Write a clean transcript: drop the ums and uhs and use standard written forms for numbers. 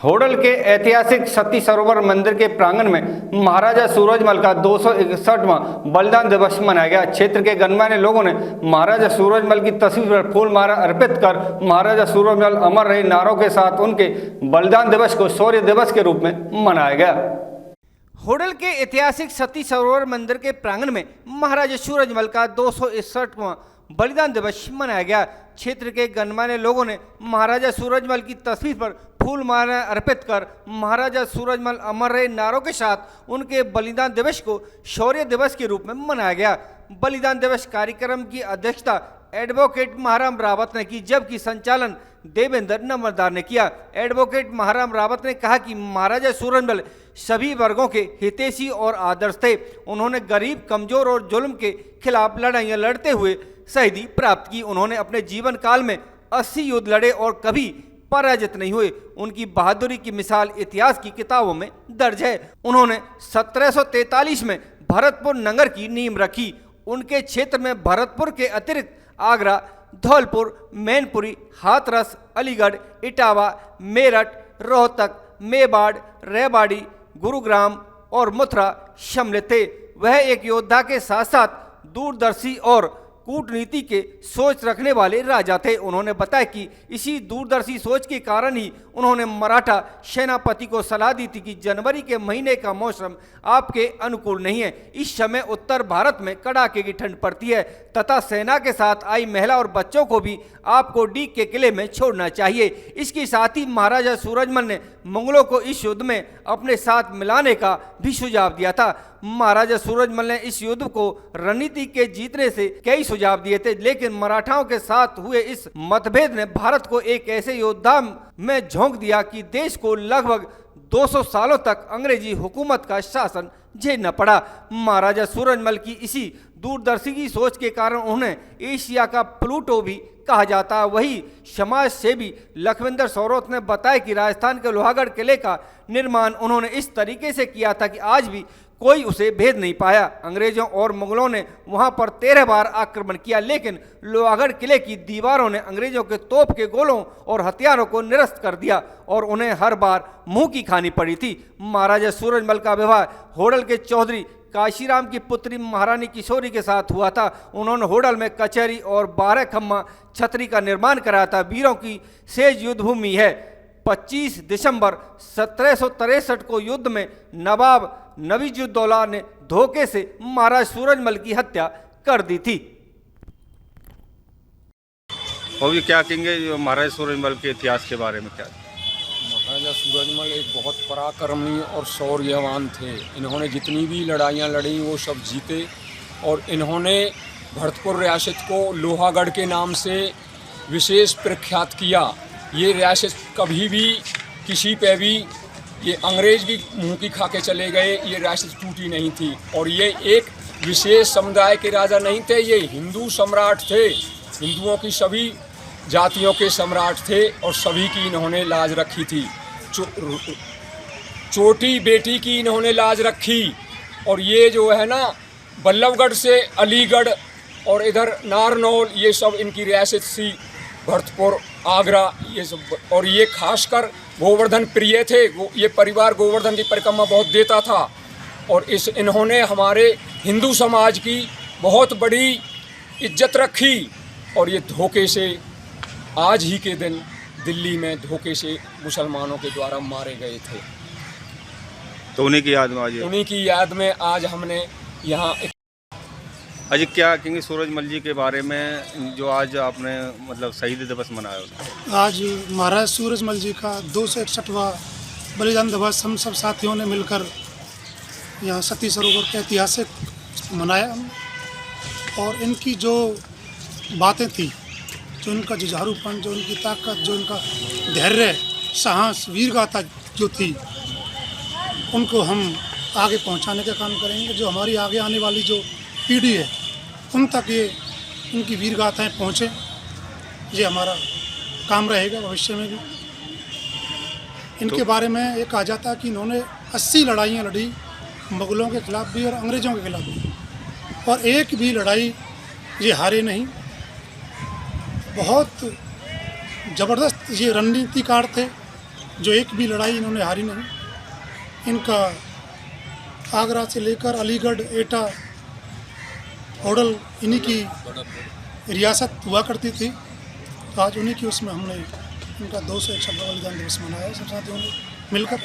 होडल के ऐतिहासिक सती सरोवर मंदिर के प्रांगण में महाराजा सूरजमल का 261वां बलिदान दिवस मनाया गया। क्षेत्र के गणमान्य लोगों ने महाराजा सूरजमल की तस्वीर पर फूलमाला अर्पित कर महाराजा सूरजमल अमर रहे नारों के साथ उनके बलिदान दिवस को शौर्य दिवस के रूप में मनाया गया। होडल के ऐतिहासिक सती सरोवर मंदिर के प्रांगण में महाराजा सूरजमल का 261वां बलिदान दिवस मनाया गया। क्षेत्र के गणमान्य लोगों ने महाराजा सूरजमल की तस्वीर पर फूलमाला अर्पित कर महाराजा सूरजमल अमर रहे नारों के साथ उनके बलिदान दिवस को शौर्य दिवस के रूप में मनाया गया। बलिदान दिवस कार्यक्रम की अध्यक्षता एडवोकेट महाराम रावत ने की, जबकि संचालन देवेंद्र नंबरदार ने किया। एडवोकेट महाराम रावत ने कहा कि महाराजा सूरजमल सभी वर्गों के हितैषी और आदर्श थे। उन्होंने गरीब, कमजोर और जुल्म के खिलाफ लड़ाइयाँ लड़ते हुए शहीदी प्राप्त की। उन्होंने अपने जीवन काल में 80 युद्ध लड़े और कभी पराजित नहीं हुए। उनकी बहादुरी की मिसाल इतिहास की किताबों में दर्ज है। उन्होंने 1743 में भरतपुर नगर की नींव रखी। उनके क्षेत्र में भरतपुर के अतिरिक्त आगरा, धौलपुर, मैनपुरी, हाथरस, अलीगढ़, इटावा, मेरठ, रोहतक, मेवाड़, रेवाड़ी, गुरुग्राम और मथुरा सम्मिलित थे। वह एक योद्धा के साथ साथ दूरदर्शी और कूटनीति के सोच रखने वाले राजा थे। उन्होंने बताया कि इसी दूरदर्शी सोच के कारण ही उन्होंने मराठा सेनापति को सलाह दी थी कि जनवरी के महीने का मौसम आपके अनुकूल नहीं है। इस समय उत्तर भारत में कड़ाके की ठंड पड़ती है तथा सेना के साथ आई महिला और बच्चों को भी आपको डीग के किले में छोड़ना चाहिए। इसके साथ ही महाराजा सूरजमल ने मुगलों को इस युद्ध में अपने साथ मिलाने का भी सुझाव दिया था। महाराजा सूरजमल ने इस युद्ध को रणनीति के जीतने से कई सुझाव दिए थे, लेकिन मराठाओं के साथ हुए इस मतभेद ने भारत को एक ऐसे योद्धा में झोंक दिया कि देश को लगभग 200 सालों तक अंग्रेजी हुकूमत का शासन झेलना पड़ा। महाराजा सूरजमल की इसी दूरदर्शी की सोच के कारण उन्हें एशिया का प्लूटो भी कहा जाता है। वही समाज सेवी लखविंदर सौरोत ने बताया कि राजस्थान के लोहागढ़ किले का निर्माण उन्होंने इस तरीके से किया था कि आज भी कोई उसे भेद नहीं पाया। अंग्रेजों और मुगलों ने वहां पर 13 बार आक्रमण किया, लेकिन लोहागढ़ किले की दीवारों ने अंग्रेजों के तोप के गोलों और हथियारों को निरस्त कर दिया और उन्हें हर बार मुंह की खानी पड़ी थी। महाराजा सूरजमल का विवाह होडल के चौधरी काशीराम की पुत्री महारानी किशोरी के साथ हुआ था। उन्होंने होडल में कचहरी और 12 खम्मा छतरी का निर्माण कराया था। वीरों की सेज युद्ध भूमि है। 25 दिसंबर 1763 को युद्ध में नवाब नवाजुद्दौला ने धोखे से महाराज सूरजमल की हत्या कर दी थी। और ये क्या कहेंगे महाराज सूरजमल के इतिहास के बारे में? क्या महाराजा सूरजमल एक बहुत पराक्रमी और शौर्यवान थे। इन्होंने जितनी भी लड़ाइयाँ लड़ी वो सब जीते और इन्होंने भरतपुर रियासत को लोहागढ़ के नाम से विशेष प्रख्यात किया। ये रियासत कभी भी किसी पे भी ये अंग्रेज भी मुंह की खा के चले गए, ये रियासत टूटी नहीं थी। और ये एक विशेष समुदाय के राजा नहीं थे, ये हिंदू सम्राट थे। हिंदुओं की सभी जातियों के सम्राट थे और सभी की इन्होंने लाज रखी थी। चोटी बेटी की इन्होंने लाज रखी। और ये जो है ना बल्लभगढ़ से अलीगढ़ और इधर नारनौल, ये सब इनकी रियासत थी। भरतपुर, आगरा, ये सब। और ये खासकर गोवर्धन प्रिय थे। ये परिवार गोवर्धन की परिक्रमा बहुत देता था और इन्होंने हमारे हिंदू समाज की बहुत बड़ी इज्जत रखी। और ये धोखे से आज ही के दिन दिल्ली में धोखे से मुसलमानों के द्वारा मारे गए थे। तो उन्हीं की याद में आज हमने यहाँ अजी क्या कहेंगे सूरजमल जी के बारे में जो आज आपने मतलब शहीद दिवस मनाया? आज महाराज सूरजमल जी का 261वां बलिदान दिवस हम सब साथियों ने मिलकर यहाँ सती सरोवर के ऐतिहासिक मनाया। और इनकी जो बातें थी, जो इनका जुझारूपन, जो इनकी ताकत, जो इनका धैर्य, साहस, वीरगाथा जो थी, उनको हम आगे पहुँचाने का काम करेंगे। जो हमारी आगे आने वाली जो पीढ़ी है उन तक ये उनकी वीर गाथाएँ पहुँचे, ये हमारा काम रहेगा भविष्य में भी। इनके बारे में ये कहा जाता है कि इन्होंने 80 लड़ाइयाँ लड़ी, मुगलों के खिलाफ भी और अंग्रेज़ों के खिलाफ भी, और एक भी लड़ाई ये हारे नहीं। बहुत ज़बरदस्त ये रणनीतिकार थे। जो एक भी लड़ाई इन्होंने हारी नहीं। इनका आगरा से लेकर अलीगढ़, एटा, होडल इन्हीं की रियासत हुआ करती थी। तो आज उन्हीं की उसमें हमने इनका 261वां बलिदान दिवस मनाया सब साथियों ने मिलकर।